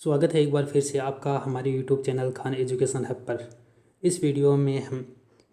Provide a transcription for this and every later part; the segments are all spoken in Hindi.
स्वागत है एक बार फिर से आपका हमारे YouTube channel Khan education hub पर। इस वीडियो में हम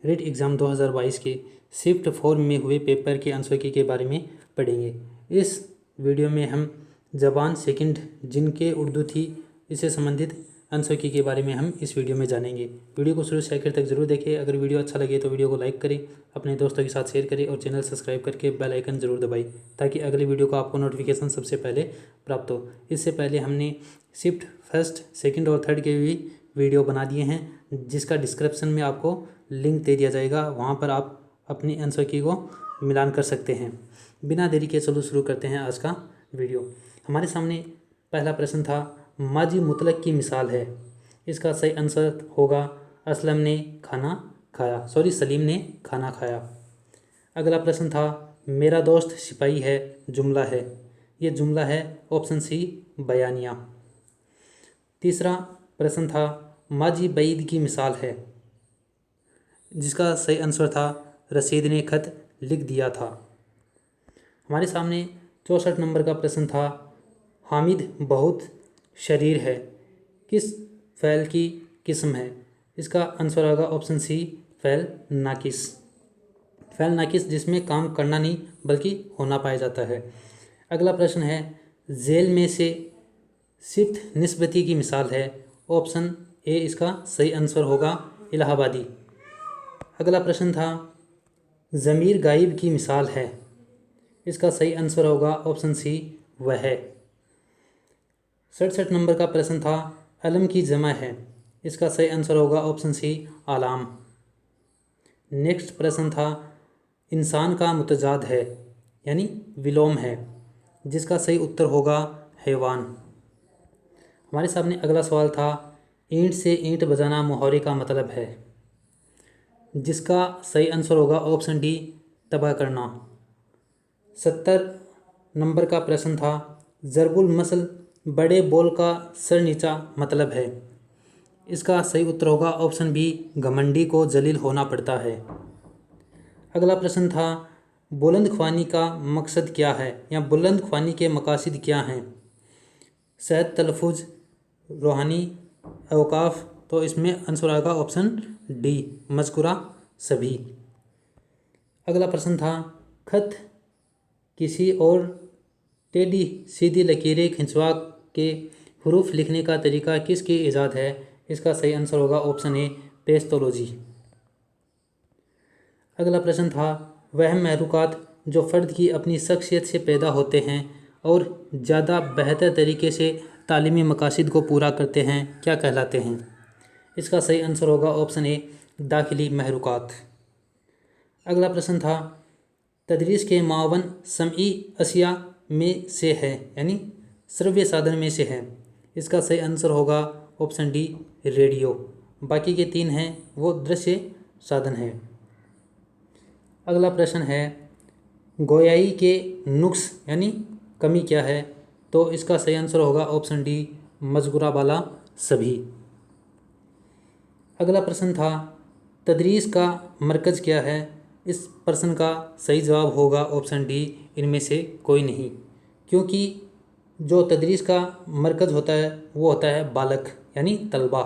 रीट एग्ज़ाम 2022 के शिफ्ट 4 में हुए पेपर के आंसर की के बारे में पढ़ेंगे। इस वीडियो में हम ज़बान सेकंड जिनके उर्दू थी इससे संबंधित आंसर की के बारे में हम इस वीडियो में जानेंगे। वीडियो को शुरू से आखिर तक जरूर देखें। अगर वीडियो अच्छा लगे तो वीडियो को लाइक करें, अपने दोस्तों के साथ शेयर करें और चैनल सब्सक्राइब करके बेल आइकन जरूर दबाएं ताकि अगली वीडियो को आपको नोटिफिकेशन सबसे पहले प्राप्त हो। इससे पहले हमने शिफ्ट फर्स्ट, सेकंड और थर्ड के भी वीडियो बना दिए हैं जिसका डिस्क्रिप्शन में आपको लिंक दे दिया जाएगा, वहाँ पर आप अपनी आंसर की को मिलान कर सकते हैं। बिना देरी के चलो शुरू करते हैं आज का वीडियो। हमारे सामने पहला प्रश्न था माजी मुतलक की मिसाल है। इसका सही आंसर होगा असलम ने खाना खाया, सलीम ने खाना खाया। अगला प्रश्न था मेरा दोस्त सिपाही है, जुमला है। ये जुमला है ऑप्शन सी बयानिया। तीसरा प्रश्न था माजी बईद की मिसाल है, जिसका सही आंसर था रशीद ने खत लिख दिया था। हमारे सामने 64 नंबर का प्रश्न था हामिद बहुत शरीर है, किस फ़ैल की किस्म है। इसका आंसर होगा ऑप्शन सी फ़ैल नाकिस। फ़ैल नाकिस जिसमें काम करना नहीं बल्कि होना पाया जाता है। अगला प्रश्न है जेल में से सिफ्त निस्बती की मिसाल है। ऑप्शन ए इसका सही आंसर होगा इलाहाबादी। अगला प्रश्न था ज़मीर गायब की मिसाल है। इसका सही आंसर होगा ऑप्शन सी वह। 67 नंबर का प्रश्न था अलम की जमा है। इसका सही आंसर होगा ऑप्शन सी आलाम। नेक्स्ट प्रश्न था इंसान का मुतजाद है यानी विलोम है, जिसका सही उत्तर होगा हैवान। हमारे सामने अगला सवाल था ईंट से ईंट बजाना मुहावरे का मतलब है। जिसका सही आंसर होगा ऑप्शन डी तबाह करना। 70 नंबर का प्रश्न था ज़रबुल मसल बड़े बोल का सर नीचा मतलब है। इसका सही उत्तर होगा ऑप्शन बी घमंडी को जलील होना पड़ता है। अगला प्रश्न था बुलंद ख्वानी का मकसद क्या है या बुलंद ख्वानी के मकासद क्या हैं। सेहत, तलफ़ुज़, रूहानी, अवकाफ़। तो इसमें आंसर आएगा ऑप्शन डी मज़कुरा सभी। अगला प्रश्न था खत किसी और टेढ़ी सीधी लकीरें खिंचवा के हरूफ लिखने का तरीका किसकी ईजाद है। इसका सही आंसर होगा ऑप्शन ए पेस्टोलॉजी। अगला प्रश्न था वह महरूकात जो फ़र्द की अपनी शख्सियत से पैदा होते हैं और ज़्यादा बेहतर तरीके से तालीमी मकासद को पूरा करते हैं क्या कहलाते हैं। इसका सही आंसर होगा ऑप्शन ए दाखिली महरूकात। अगला प्रश्न था तदरीस के मावन समई अशिया में से है यानी श्रव्य साधन में से है। इसका सही आंसर होगा ऑप्शन डी रेडियो। बाकी के 3 हैं वो दृश्य साधन है। अगला प्रश्न है गोयाई के नुक्स यानी कमी क्या है। तो इसका सही आंसर होगा ऑप्शन डी मज़कुरा वाला सभी। अगला प्रश्न था तदरीस का मरकज़ क्या है। इस प्रश्न का सही जवाब होगा ऑप्शन डी इनमें से कोई नहीं, क्योंकि जो तदरीस का मरकज़ होता है वो होता है बालक यानी तलबा,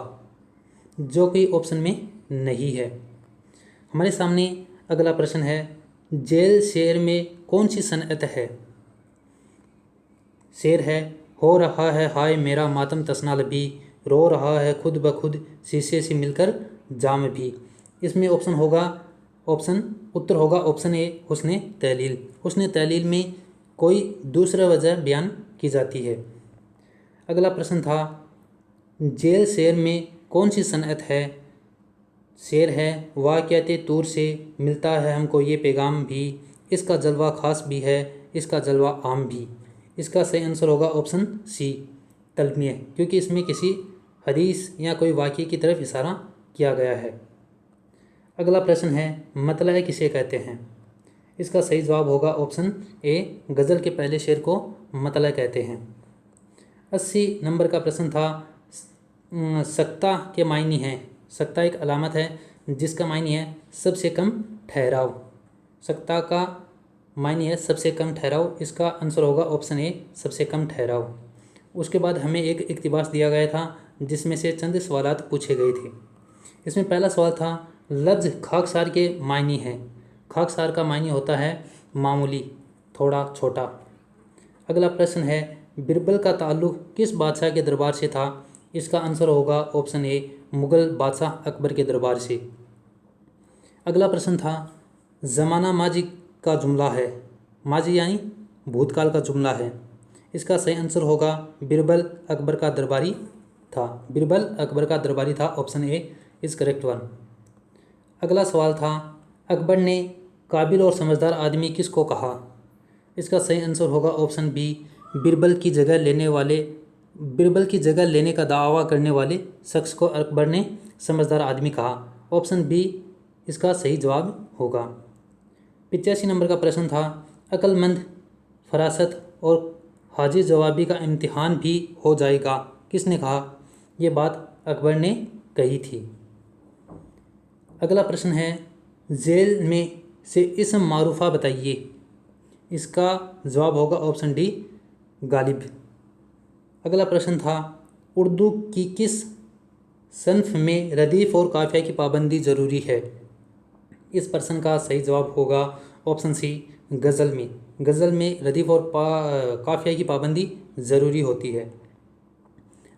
जो कि ऑप्शन में नहीं है। हमारे सामने अगला प्रश्न है जेल शेर में कौन सी सनअत है। शेर है हो रहा है हाय मेरा मातम तसना लबी, रो रहा है खुद ब खुद शीशे से मिलकर जाम भी। इसमें उत्तर होगा ऑप्शन ए हुस्ने तहलील। हुस्ने तहलील में कोई दूसरा वजह बयान की जाती है। अगला प्रश्न था जेल शेर में कौन सी सनअत है। शेर है वाक़याते तूर से मिलता है हमको ये पैगाम भी, इसका जलवा ख़ास भी है इसका जलवा आम भी। इसका सही आंसर होगा ऑप्शन सी तलमिया, क्योंकि इसमें किसी हदीस या कोई वाक़ये की तरफ इशारा किया गया है। अगला प्रश्न है मतला किसे कहते हैं। इसका सही जवाब होगा ऑप्शन ए गज़ल के पहले शेर को मतला कहते हैं। 80 नंबर का प्रश्न था सक्ता के मायने हैं। सक्ता एक अलामत है जिसका मायने है सबसे कम ठहराव। सक्ता का मायने है सबसे कम ठहराव। इसका आंसर होगा ऑप्शन ए सबसे कम ठहराव। उसके बाद हमें एक इक़्तिबास दिया गया था जिसमें से चंद सवालात पूछे गए थे। इसमें पहला सवाल था लफ्ज़ खाकसार के मायने हैं। खाकसार का मायने होता है मामूली, थोड़ा, छोटा। अगला प्रश्न है बिरबल का ताल्लुक़ किस बादशाह के दरबार से था। इसका आंसर होगा ऑप्शन ए मुग़ल बादशाह अकबर के दरबार से। अगला प्रश्न था ज़माना माजी का जुमला है। माजी यानी भूतकाल का जुमला है। इसका सही आंसर होगा बिरबल अकबर का दरबारी था। बिरबल अकबर का दरबारी था, option A is correct one. अगला सवाल था अकबर ने काबिल और समझदार आदमी किसको कहा। इसका सही आंसर होगा ऑप्शन बी बिरबल की जगह लेने का दावा करने वाले शख्स को अकबर ने समझदार आदमी कहा। ऑप्शन बी इसका सही जवाब होगा। 85 नंबर का प्रश्न था अक्लमंद, फरासत और हाजिर जवाबी का इम्तिहान भी हो जाएगा, किसने कहा। ये बात अकबर ने कही थी। अगला प्रश्न है जेल में से इस्म मारूफा बताइए। इसका जवाब होगा ऑप्शन डी गालिब। अगला प्रश्न था उर्दू की किस सन्फ में रदीफ़ और काफ़िया की पाबंदी ज़रूरी है। इस प्रश्न का सही जवाब होगा ऑप्शन सी गज़ल में। गज़ल में रदीफ़ और काफ़िया की पाबंदी ज़रूरी होती है।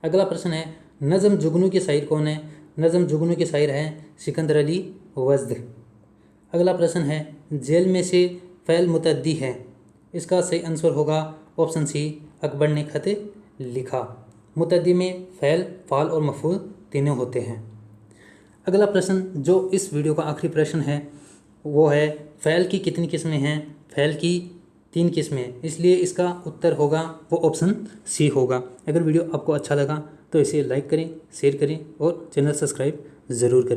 अगला प्रश्न है नज़म जुगनू के शायर कौन है। नज़म जुगनू के शायर हैं सिकंदर अली वज़द। अगला प्रश्न है जेल में से फ़ैल मुतअद्दी है। इसका सही आंसर होगा ऑप्शन सी अकबर ने खत लिखा। मुतअद्दी में फ़ैल, फ़ाल और मफ़ूल तीनों होते हैं। अगला प्रश्न जो इस वीडियो का आखिरी प्रश्न है वो है फ़ैल की कितनी किस्में हैं। फ़ैल की 3 किस्में, इसलिए इसका उत्तर होगा वो ऑप्शन सी होगा। अगर वीडियो आपको अच्छा लगा तो इसे लाइक करें, शेयर करें और चैनल सब्सक्राइब ज़रूर करें।